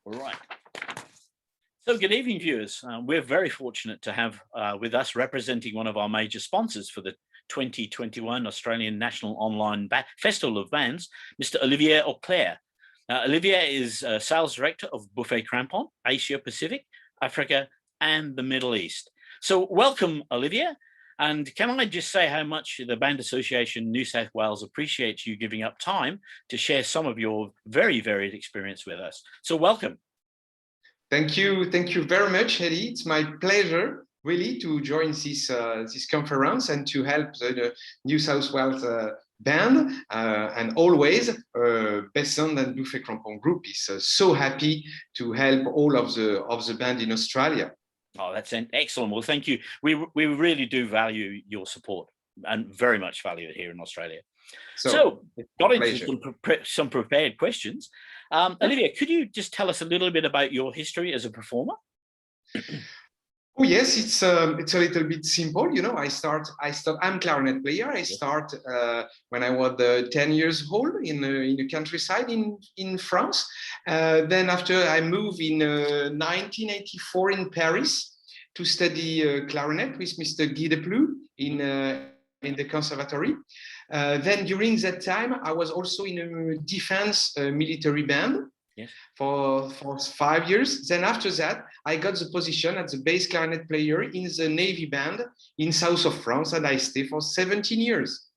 All right. So good evening, viewers. We're very fortunate to have with us representing one of our major sponsors for the 2021 Australian National Online Festival of Bands, Mr. Olivier Auclair. Olivier is Sales Director of Buffet Crampon, Asia Pacific, Africa, and the Middle East. So welcome, Olivier. And can I just say how much the Band Association New South Wales appreciates you giving up time to share some of your very varied experience with us. So welcome. Thank you very much, Eddie. It's my pleasure, really, to join this conference and to help the New South Wales band. And always, Besson and Buffet Crampon Group is so happy to help all of the band in Australia. Oh, that's excellent. Well, thank you. We really do value your support and very much value it here in Australia. So got into some prepared questions. Olivier, could you just tell us a little bit about your history as a performer? Oh yes, it's a little bit simple. You know, I'm clarinet player. I start when I was 10 years old in the countryside in France. Then after I moved in 1984 in Paris to study clarinet with Mr. Guy Deplou in the conservatory. Then during that time, I was also in a defense military band. Yes. For 5 years. Then after that, I got the position as a bass clarinet player in the Navy band in south of France, and I stayed for 17 years.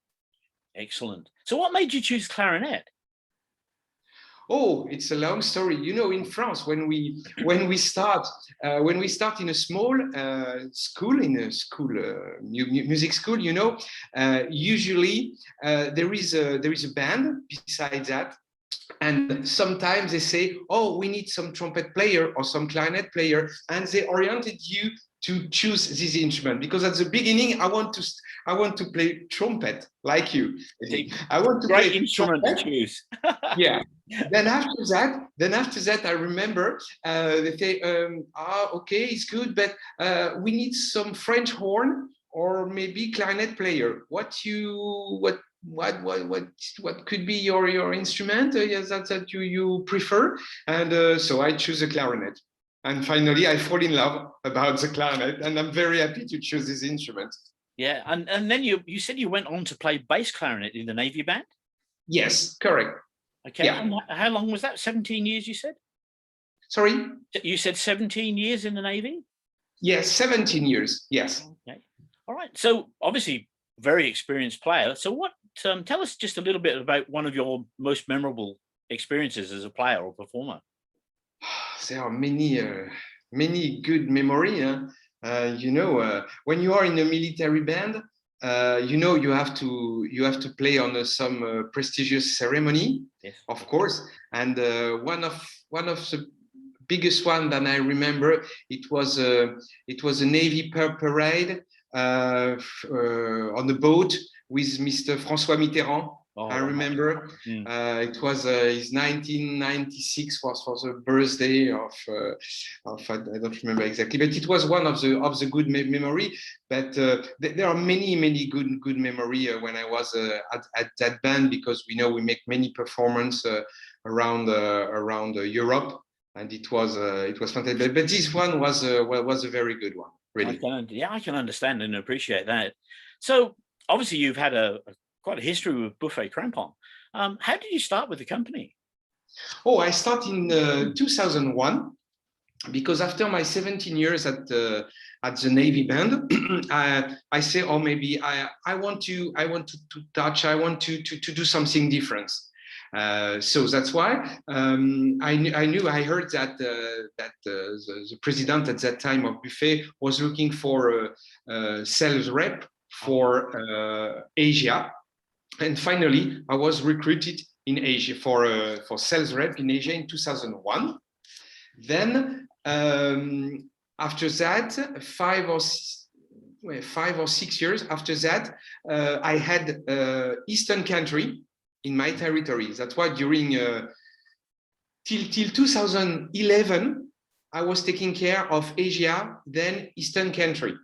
Excellent. So what made you choose clarinet? Oh, it's a long story. You know, in France, when we start in a small music school, you know, usually there is a band beside that. And sometimes they say, oh, we need some trumpet player or some clarinet player. And they oriented you to choose this instrument. Because at the beginning, I want to play trumpet like you. I want to play instrument trumpet. To choose. Yeah. Then after that, I remember they say, okay, it's good, but we need some French horn or maybe clarinet player. What could be your instrument that you prefer? And so I choose a clarinet, and finally I fall in love about the clarinet, and I'm very happy to choose this instrument. Yeah, and then you said you went on to play bass clarinet in the Navy band? Yes, correct. Okay, yeah. And how long was that? 17 years, you said? Sorry? You said 17 years in the Navy? Yes, 17 years, yes. Okay, all right. So obviously very experienced player. So what? Tell us just a little bit about one of your most memorable experiences as a player or performer. There are many good memories. You know, when you are in a military band, you know, you have to play on some prestigious ceremony, yes, of course. And one of the biggest one that I remember, it was a Navy parade on the boat with Mr. François Mitterrand. Oh, I remember it was his 1996 was for the birthday of I don't remember exactly, but it was one of the good memory. But there are many good memory when I was at that band, because we know we make many performance around Europe, and it was fantastic. But this one was a very good one, really. I can understand and appreciate that. So obviously you've had quite a history with Buffet Crampon. How did you start with the company? Oh, I started in 2001, because after my 17 years at the Navy band, I say, oh, maybe I want to do something different. So that's why I heard that the president at that time of Buffet was looking for a sales rep for Asia, and finally I was recruited in Asia for sales rep in Asia in 2001. Then after that, 5 or 6 years after that, I had Eastern country in my territory. That's why during till 2011, I was taking care of Asia, then Eastern country.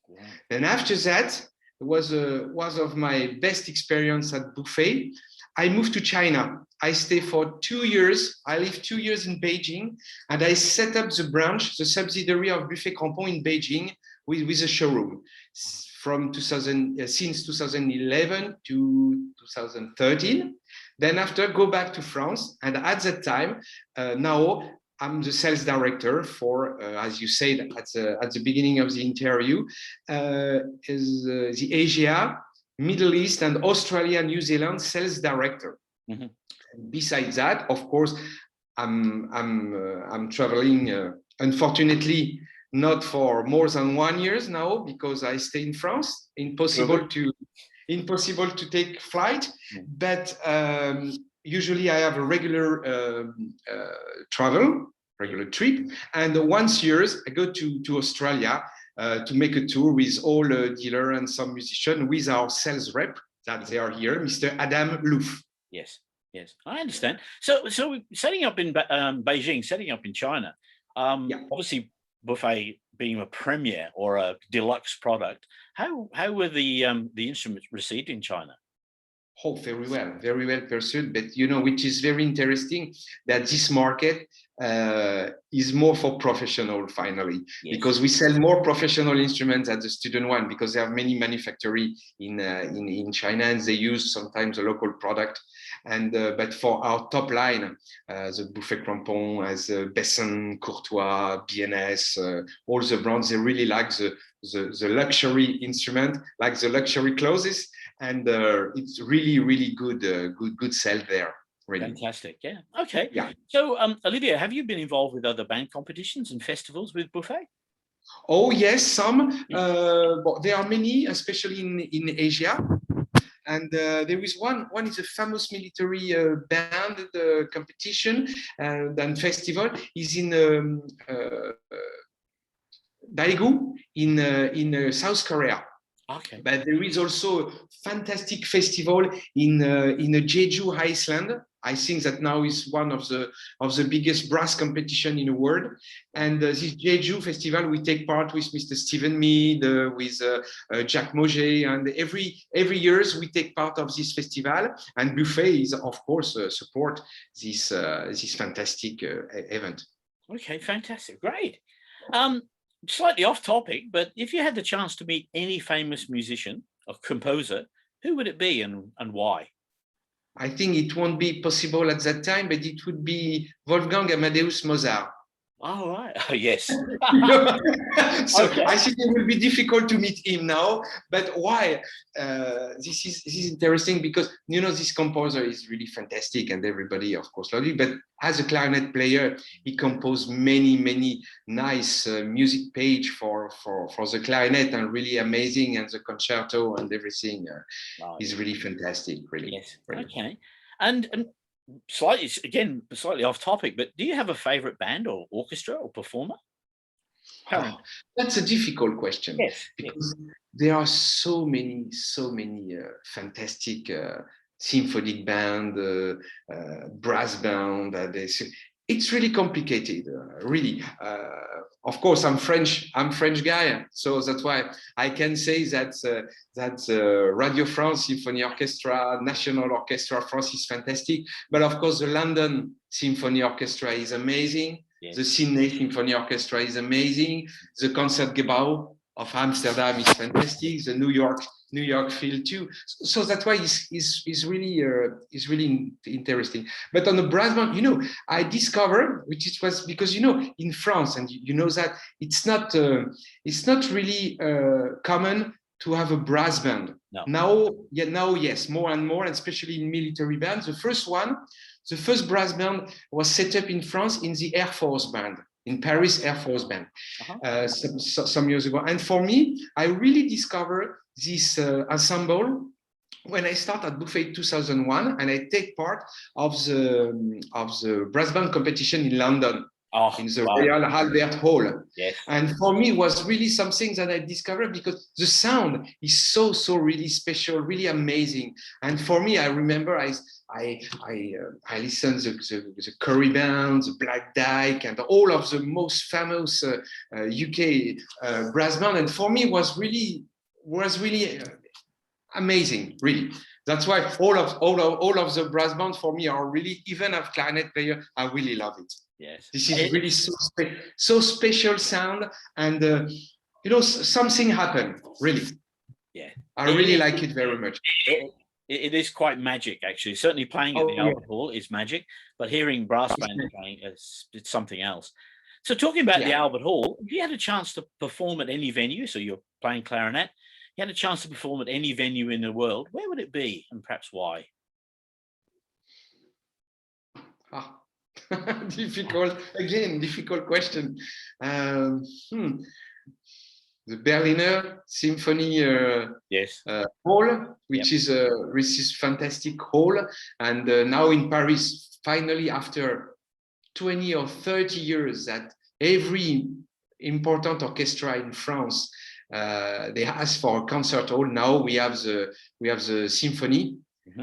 Yeah. And after that, was of my best experience at Buffet. I moved to China. I stay for 2 years. I live 2 years in Beijing, and I set up the branch, the subsidiary of Buffet Crampon in Beijing with a showroom from 2000 since 2011 to 2013. Then after, go back to France, and at that time, now I'm the sales director for, as you said at the beginning of the interview, the Asia, Middle East, and Australia, New Zealand sales director. Mm-hmm. Besides that, of course, I'm traveling. Unfortunately, not for more than 1 year now because I stay in France. Impossible to take flight, but usually I have a regular regular trip, and once a year I go to Australia to make a tour with all dealer and some musicians with our sales rep that they are here, Mr. Adam Louf. Yes, yes, I understand. So setting up in Beijing, setting up in China, obviously Buffet being a premier or a deluxe product, how were the instruments received in China? Oh, very well pursued. But which is very interesting, that this market is more for professional finally, because we sell more professional instruments at the student one, because there are many manufacturers in China, and they use sometimes a local product. And but for our top line, the Buffet Crampon, as Besson, Courtois, BNS, all the brands, they really like the luxury instrument, like the luxury clothes, and it's really good sell there. Really. Fantastic. Yeah. Okay. Yeah. So, Olivier, have you been involved with other band competitions and festivals with Buffet? Oh yes, some. But there are many, especially in Asia. And there is one is a famous military band competition and festival is in Daegu in South Korea. Okay. But there is also a fantastic festival in Jeju, Iceland. I think that now is one of the biggest brass competition in the world. And this Jeju festival, we take part with Mr. Stephen Mead, with Jack Moget, and every years we take part of this festival. And Buffet is, of course, support this fantastic event. Okay, fantastic, great. Slightly off topic, but if you had the chance to meet any famous musician or composer, who would it be and why? I think it won't be possible at that time, but it would be Wolfgang Amadeus Mozart. Oh, right. Oh, yes. So okay. I think it will be difficult to meet him now. But why? This is interesting because this composer is really fantastic, and everybody, of course, loves it. But as a clarinet player, he composed many nice music page for the clarinet, and really amazing, and the concerto and everything is really fantastic. Really. Yes. Really. Okay. And slightly off topic, but do you have a favorite band or orchestra or performer? Oh, that's a difficult question. Yes, because there are so many fantastic symphonic band, brass band. It's really complicated, really. Of course, I'm French guy, so that's why I can say that Radio France Symphony Orchestra, National Orchestra France is fantastic. But of course, the London Symphony Orchestra is amazing. Yes. The Sydney Symphony Orchestra is amazing. The Concertgebouw of Amsterdam is fantastic. The New York Field too. So that's why it's really interesting. But on the brass band, I discovered, which it was because in France, and that it's not really common to have a brass band. No. Now, yes, more and more, and especially in military bands. The first brass band was set up in France in the Air Force Band. In Paris Air Force Band, some years ago. And for me, I really discovered this ensemble when I started at Buffet 2001, and I take part of the brass band competition in London, in the Royal Albert Hall. Yes. And for me, it was really something that I discovered because the sound is so really special, really amazing. And for me, I remember I listened to the Curry Band, the Black Dyke, and all of the most famous UK brass band. And for me, was really amazing, really. That's why all of the brass bands for me are really, even as clarinet player, I really love it. Yes, This is really so special sound, and something happened. Really, yeah, I really like it very much. It is quite magic, actually. Certainly playing at the Albert Hall is magic, but hearing brass band playing it's something else. So talking about the Albert Hall, if you had a chance to perform at any venue, so you're playing clarinet, you had a chance to perform at any venue in the world, where would it be and perhaps why? Difficult question. The Berliner Symphony Hall, which is fantastic hall, and now in Paris, finally after 20 or 30 years, that every important orchestra in France they ask for a concert hall. Now we have the symphony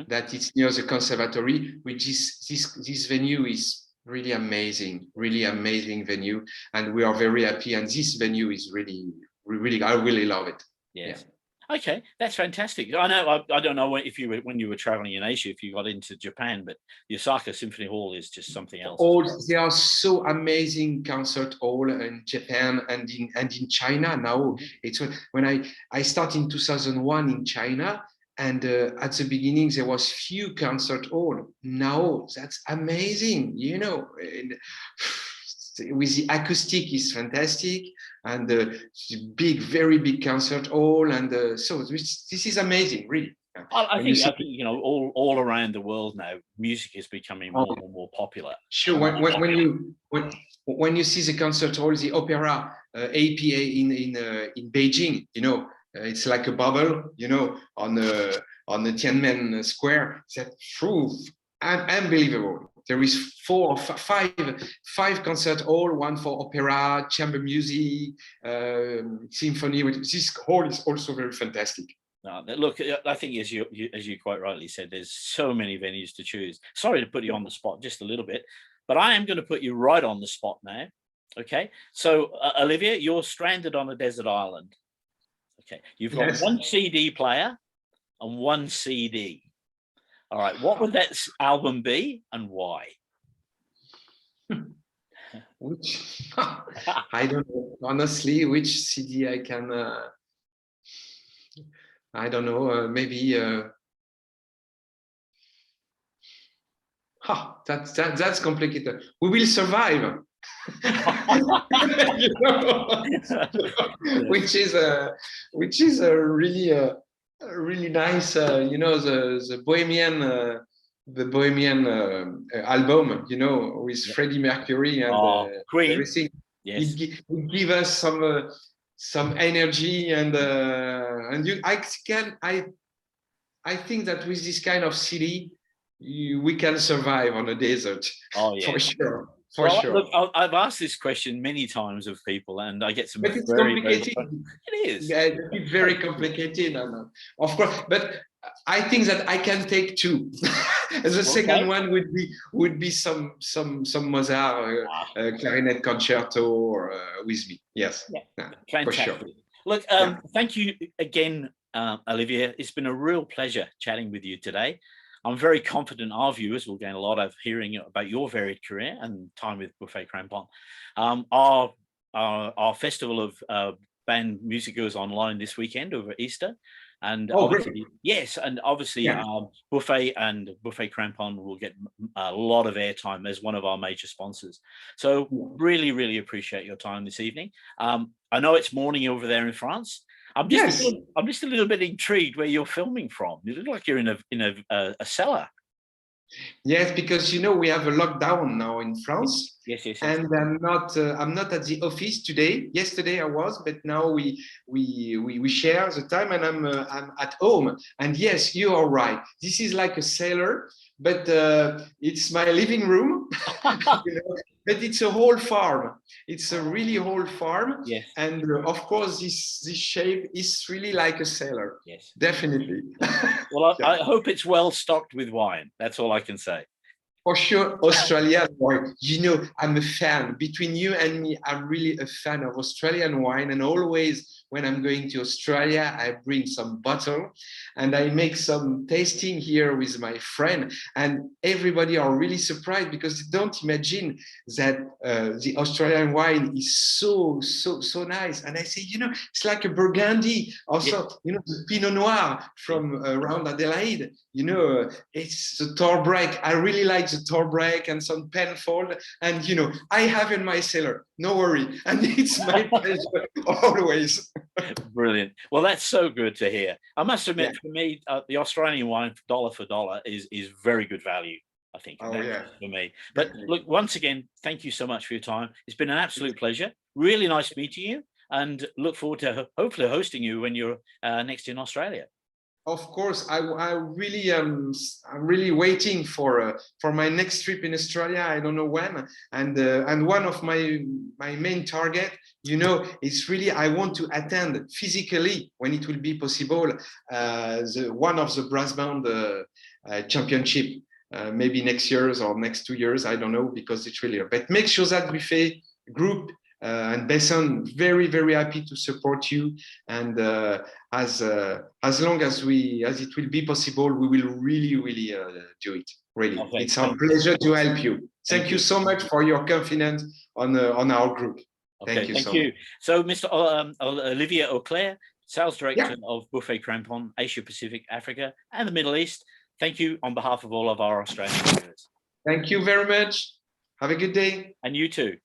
that is near the conservatory, which is this venue is really amazing venue, and we are very happy. And this venue is really I really love it. Yes. Yeah. Okay, that's fantastic. I know I don't know when you were traveling in Asia if you got into Japan, but the Osaka Symphony Hall is just something else. They are so amazing concert hall in Japan and in China now. It's when I started in 2001 in China, and at the beginning there was few concert hall. Now that's amazing, with the acoustic is fantastic, and very big concert hall, and so this is amazing, really. I think all around the world now, music is becoming more and more popular. Sure. When you see the concert hall, the opera APA in Beijing, it's like a bubble, on the Tiananmen Square. That's unbelievable. There is 4 or 5 concert hall, one for opera, chamber music, symphony. This hall is also very fantastic. Look, I think as you quite rightly said, there's so many venues to choose. Sorry to put you on the spot just a little bit, but I am going to put you right on the spot now. Okay, so Olivier, you're stranded on a desert island. Okay, you've got one CD player and one CD. All right, what would that album be and why? Which I don't know, honestly, which CD I can. I don't know. Maybe. That's complicated. We will survive. Which is a really nice. The Bohemian album, with Freddie Mercury and Queen. Everything. Yes. It give us some energy, and I think that with this kind of CD, we can survive on a desert. Oh yeah, for sure. Sure. Look, I've asked this question many times of people, and I get some. But it's complicated. It is. Yeah, it's very complicated, and of course. But I think that I can take 2. The second one would be some Mozart clarinet concerto with me. Yes, fantastic. For sure. Look, thank you again, Olivier. It's been a real pleasure chatting with you today. I'm very confident our viewers will gain a lot of hearing about your varied career and time with Buffet Crampon. Our festival of band music goes online this weekend over Easter, and obviously, Buffet and Buffet Crampon will get a lot of airtime as one of our major sponsors. So really, really appreciate your time this evening. I know it's morning over there in France. I'm just a little bit intrigued where you're filming from. You look like you're in a cellar. Yes, because we have a lockdown now in France. Yes. And I'm not at the office today. Yesterday I was, but now we share the time, and I'm at home. And yes, you are right. This is like a cellar, but it's my living room. But it's a whole farm. It's a really whole farm. Yes. And of course, this shape is really like a cellar. Yes, definitely. Well, I hope it's well stocked with wine. That's all I can say. For sure, Australian wine. You know, I'm a fan. Between you and me, I'm really a fan of Australian wine. And always when I'm going to Australia, I bring some bottle and I make some tasting here with my friend. And everybody are really surprised because they don't imagine that the Australian wine is so nice. And I say, you know, it's like a Burgundy. Also, you know, the Pinot Noir from around Adelaide. You know, it's the Torbreck. I really like the Torbreck and some Penfold. And, you know, I have in my cellar. No worry. And it's my pleasure always. Brilliant. Well, that's so good to hear. I must admit, for me, the Australian wine, dollar for dollar, is very good value, I think. Oh, yeah. For me. But look, once again, thank you so much for your time. It's been an absolute pleasure. Really nice meeting you, and look forward to hopefully hosting you when you're next in Australia. Of course, I really I'm really waiting for my next trip in Australia. I don't know when, and one of my main target, you know, is really I want to attend physically when it will be possible one of the brass band championship. Maybe next year's or next 2 years, I don't know, because it's really. But make sure that Buffet group and Besson, very happy to support you. And as long as it will be possible, we will really do it. Really, okay. It's our pleasure to help you. Thank you so much for your confidence on our group. Okay, thank you. So, Mr. Olivier Auclair, Sales Director of Buffet Crampon, Asia Pacific, Africa, and the Middle East. Thank you on behalf of all of our Australian viewers. Thank you very much. Have a good day. And you too.